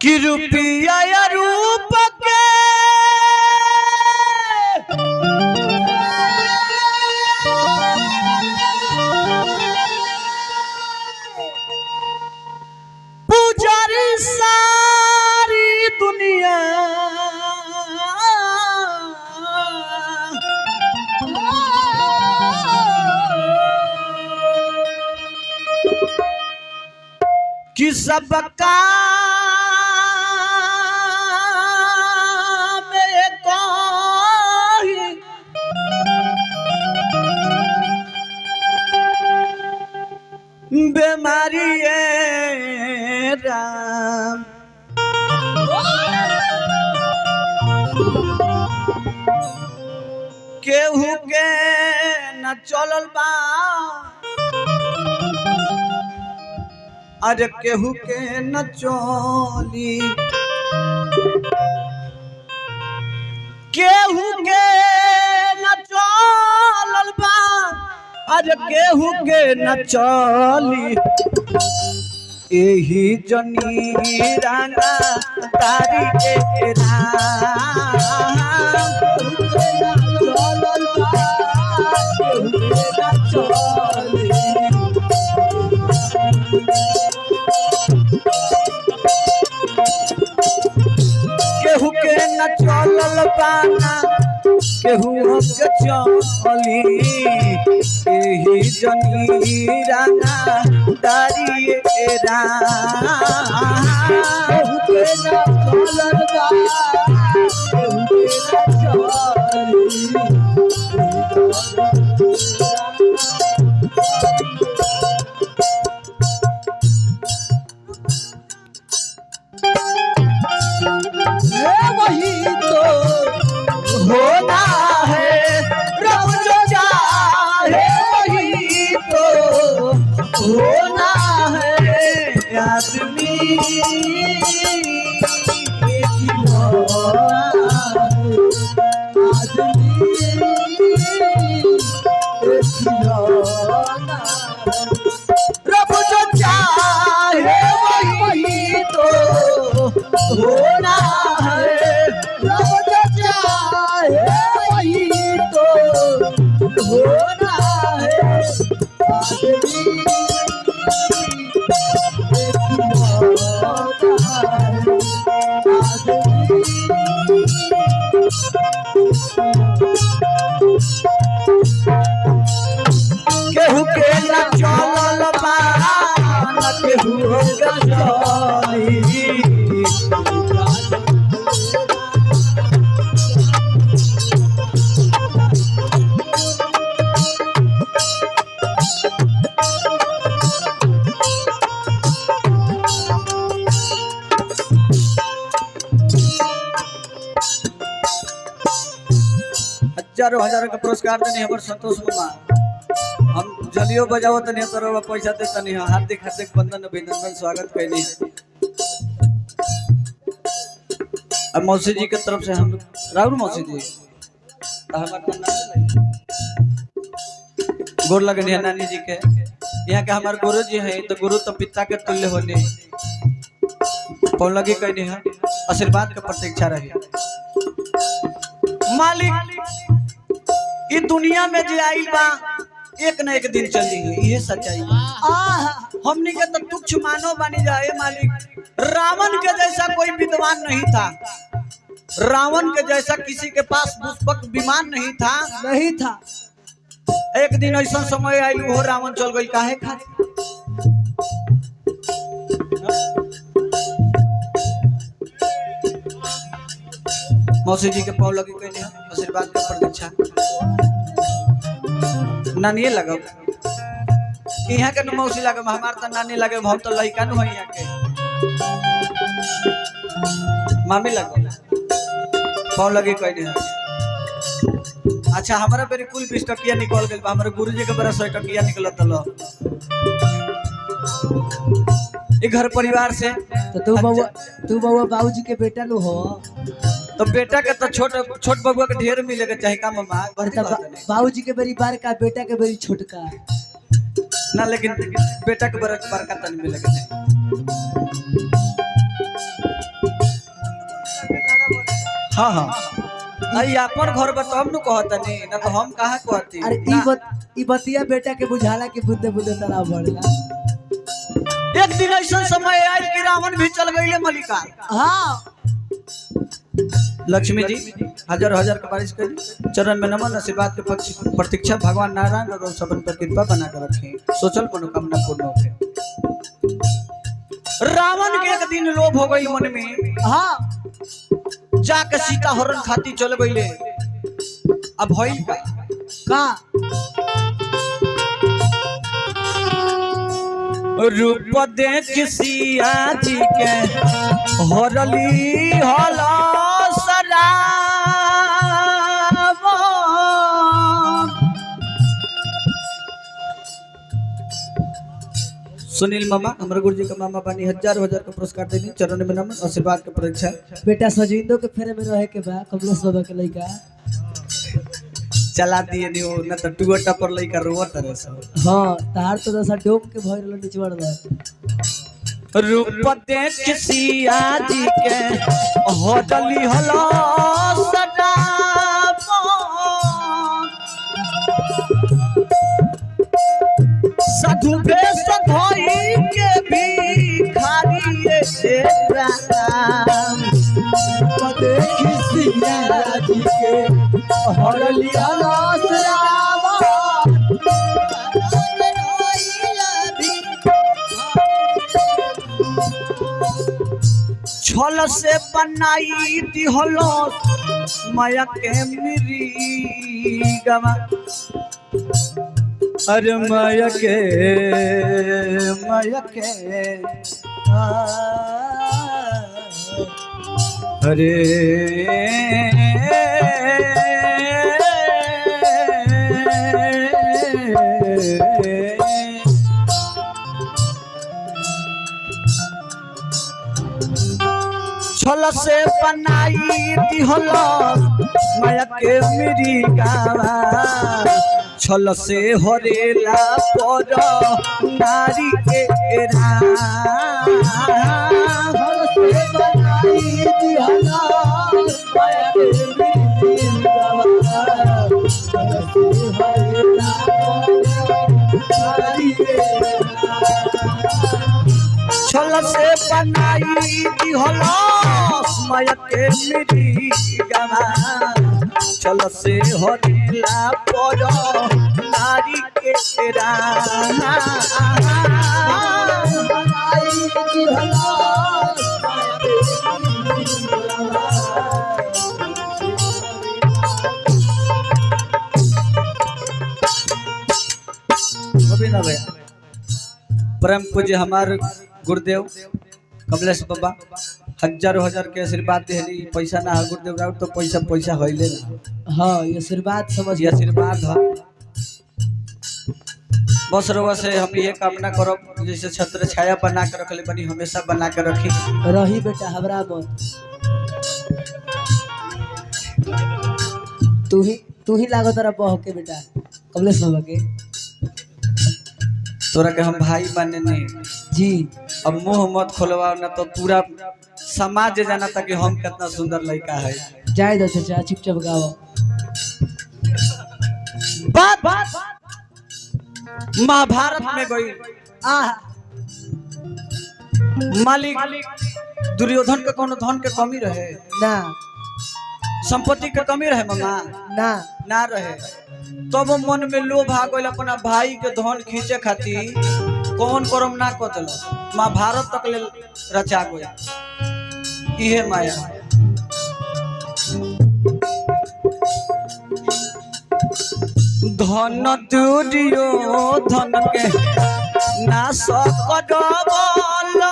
कि रुपया या रूप के पुजारी सारी दुनिया कि सबका बीमारी राम केहू के न चलल बा अरे केहू के न चली केहू के न चलल बा अरे केहू के न चली एही जनी राना तारी के केहू के न चलल बाना केहू के चली एही जनी राना तारी केहू के न चलल बा केहू के वही तो होना है रब जो चाहे वही तो होना है आदमी रब जो चाहे वही तो होना है रब जो चाहे वही तो होना है केहू के न चलल बा न केहू के चली हजारों हजारों का पुरस्कार देने हमारे संतोष कुमार हम जलियो बजाओ तनी तो पैसा दे तनी हार्दिक हार्दिक बंधन अभिनंदन स्वागत कहनी अब मौसी जी के तरफ से हम राहुल मौसी जी गोर लगे नानी जी के यहाँ के हमारे गुरु जी हैं तो गुरु तो पिता के तुल्य होने कौन लगी कहनी है आशीर्वाद का प्रतीक्षा रही मालिक ये दुनिया में जो आई बा एक न एक दिन चली गई ये सच्चाई हमने के तो तुच्छ मानो बनी जाए मालिक रावण के जैसा कोई विद्वान नहीं था रावण के जैसा किसी के पास पुष्पक विमान नहीं था एक दिन ऐसा समय आई वो रावण चल गई काहे खातिर मौसी जी के पाँव लगे कहने आशीर्वाद का प्रतीक्षा नानी लगे यहाँ के मौसी लगे हमार तो नानी लगे हम तो लड़का न यहाँ के मामी लगे पाँव लगे कहने अच्छा हमारा बेरी कुल 20 टकिया निकल गए हमारे गुरुजी के बड़ा 100 टकिया निकलत घर परिवार से तो तू बउआ बाबूजी के बेटा लो हो तो बेटा के तो छोट बबुआ के ढेर मिलेगा चाहे का मामा बाबूजी के बेरी बार का बेटा के बेरी छोटका ना लेकिन बेटा के बड़ा बड़का तन मिलेगा हाँ हाँ आई अपन घर बताओ नु कहता नहीं ना तो हम कहाँ कहती। अरे ई बतिया बेटा के बुझाला के बुद्धे बुद्धे तालाब बढ़ला। एक दिन ऐसा समय आयल कि रावण भी चल गईले मलिका। हाँ लक्ष्मी जी हजार हजार का बारिश करी चरण में नमन आशीर्वाद के प्रतीक्षा भगवान नारायण और सबन पर कृपा बना कर रखे सोचल मनोकामना पूर्ण हो गए। रावण के एक दिन लोभ हो गई मन में। हाँ जाके सीता हरण खाती चल गईले। अब भइल का रूप देख सिया जी के हरली हला सुनील मामा हमारे गुरु जी का मामा बानी हजार हजार का पुरस्कार देनी चरण में नमन आशीर्वाद के परीक्षा। बेटा सजिंदो के फेरे में रहे के बा कमलेश बाबा के लइका चला दिए नहीं हो ना तो टुगटा पर लइका रोवत रहे सब। हां तार तो दसा डोब के भइल निचवड़ बा। रूप देख सिया जी के होटली हलो सदा साधु भेष धोई के भिखारी राम देख सिया जी के हरली हलास रावा छल से बनाई दिहलो माया के मिरी गवा। अरे माया के अरे छल से बनाई दिहलो माया के मिरी गावा। छल से हरेला पर नारी के छल से बनाई दिहलो माया के मिरी गावा। छल से हरेला पर नारी के परम पूज्य हमारे गुरुदेव कमलेश बाबा हजारों हजार के आशीर्वाद देली। पैसा ना है गुरुदेव राउत तो पैसा पैसा होइले ना। हाँ ये आशीर्वाद समझ ये आशीर्वाद है। बस रवा से हम ये कामना करब जैसे छत्र छाया बना के रखले बनी हमेशा बना के रखी रही बेटा हमरा मत। तू ही लागो तेरा बह के बेटा कमलेश बाबा के तोरा के हम भाई माने नहीं जी। अब मुंह मत खोलवा ना तो पूरा समाज जाना था कि हम कितना सुंदर लड़का है। जाए दो चाचा चुपचाप गाओ। बात महाभारत में गई मालिक दुर्योधन के कोनो धन के कमी रहे ना संपत्ति के कमी रहे मामा ना रहे तब तो मन में लोभ आ गइल अपना भाई के धन खींचे खातिर कौन करम ना कतल महाभारत तक ले रचा गई। इहे माया धन दुर्योधन के नाश करबलस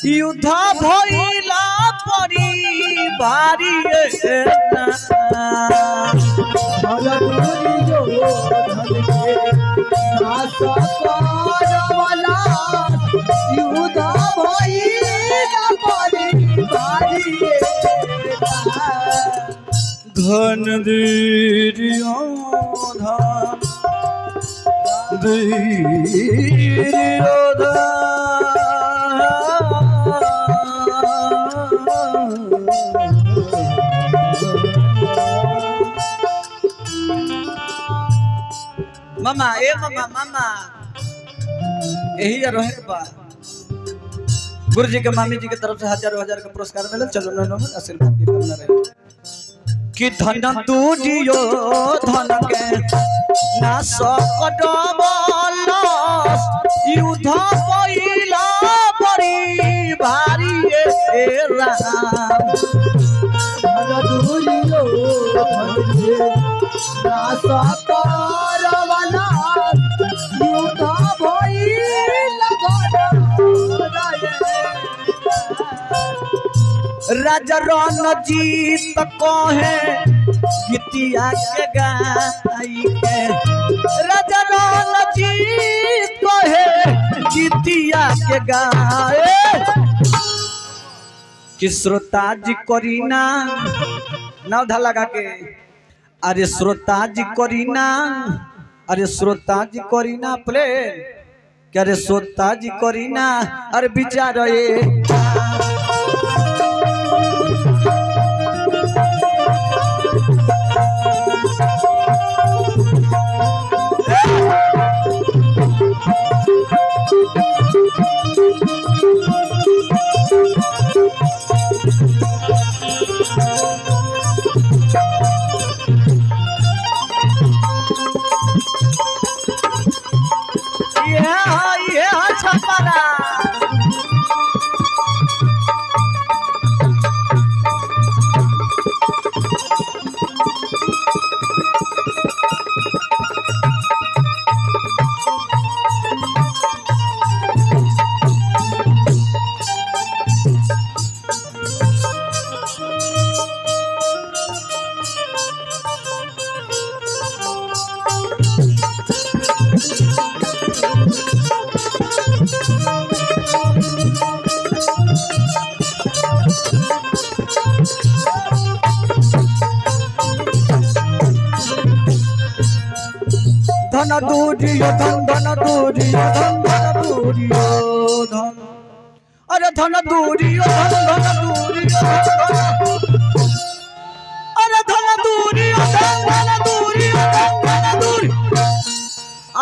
युद्ध भइला परिवारी धन दुर्योधन मामा ए मामा मामा यही रहे के बा गुरु जी के मामी जी के तरफ से हजारों हजार का पुरस्कार मिले। चलो न आशीर्वाद की कामना रहे कि धन दूजियो धन के ना सकटबलस युद्ध पहिला परी भारी ए राम धन दूरियो ना सकटबलस युद्ध पहिला राजा रणजीत कहे गीतिया के गाई के राजा रणजीत कहे गीतिया के गाए कि श्रोता जी करीना नवधा लगा के अरे श्रोता जी करीना अरे श्रोता जी करीना प्लेन क्या रे श्रोता जी करीना अरे विचार छपरा धन दूरियो धन धन दूरियो धन धन दूरियो धन अरे धन दूरियो धन धन दूरियो अरे धन दूरियो धन धन दूरियो धन दूरी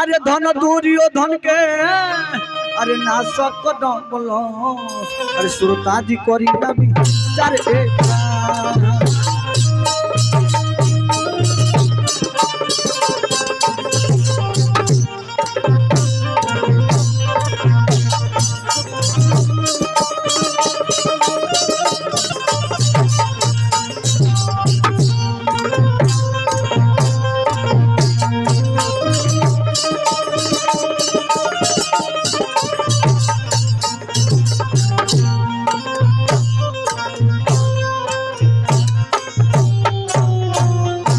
अरे धन दूरियो धन के अरे ना सकट बोलो अरे श्रोता जी करी ना भी चार